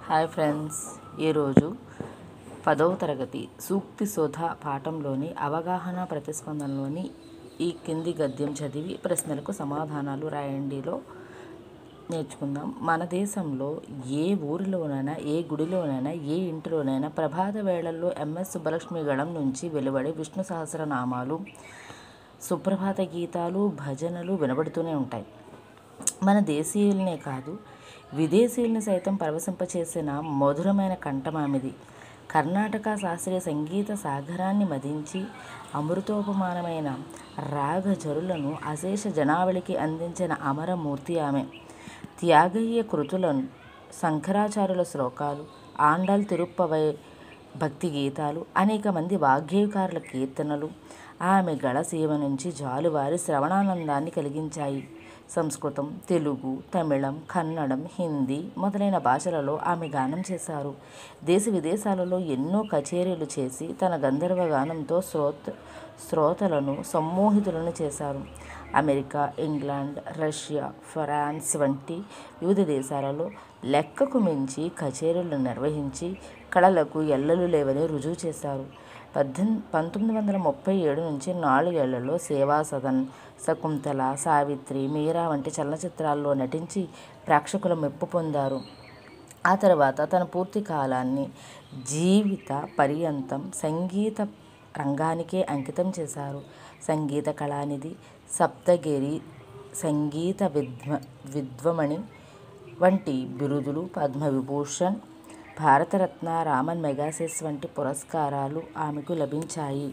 Hi friends, ఈరోజు 10వ తరగతి సూక్తి శోధ పాఠంలోని అవగాహన ప్రతిస్పందనలోని ఈ కింది గద్యం చదివి ప్రశ్నలకు సమాధానాలు రాయండిలో నేర్చుకుందాం. మన దేశంలో ఏ ఊరిలోనైనా, ఏ గుడిలోనైనా, ఏ ఇంటిలోనైనా ప్రభాత వేళల్లో ఎంఎస్ సుబ్బలక్ష్మి గళం నుంచి వెలువడే విష్ణు సహస్రనామాలు, సుప్రభాత గీతాలు, భజనలు వినబడుతూనే ఉంటాయి. మన దేశీయులనే కాదు, విదేశీయుల్ని సైతం పరవశింపచేసిన మధురమైన కంఠమామిది. కర్ణాటక శాస్త్రీయ సంగీత సాగరాన్ని మదించి అమృతోపమానమైన రాగజరులను అశేష జనావళికి అందించిన అమరమూర్తి ఆమె. త్యాగయ్య కృతులను, శంకరాచార్యుల శ్లోకాలు, ఆండాళ్ తిరుప్పవై భక్తి గీతాలు, అనేక మంది వాగ్గేయకారుల కీర్తనలు ఆమె గళసీమ నుంచి జాలువారి శ్రవణానందాన్ని కలిగించాయి. సంస్కృతం, తెలుగు, తమిళం, కన్నడం, హిందీ మొదలైన భాషలలో ఆమె గానం చేశారు. దేశ విదేశాలలో ఎన్నో కచేరీలు చేసి తన గంధర్వ గానంతో శ్రోతలను సమ్మోహితులను చేశారు. అమెరికా, ఇంగ్లాండ్, రష్యా, ఫ్రాన్స్ వంటి వివిధ దేశాలలో లెక్కకు మించి కచేరీలు నిర్వహించి కళలకు ఎల్లలు లేవని రుజువు చేశారు. 1937 నుంచి 4 ఏళ్లలో సేవా సదన్, శకుంతల, సావిత్రి, మీరా వంటి చలనచిత్రాల్లో నటించి ప్రేక్షకుల మెప్పు పొందారు. ఆ తర్వాత తన పూర్తి కాలాన్ని జీవిత పర్యంతం సంగీత రంగానికే అంకితం చేశారు. సంగీత కళానిధి, సప్తగిరి, సంగీత విద్వమణి వంటి బిరుదులు, పద్మవిభూషణ్, భారతరత్న, రామన్ మెగాసెస్ వంటి పురస్కారాలు ఆమెకు లభించాయి.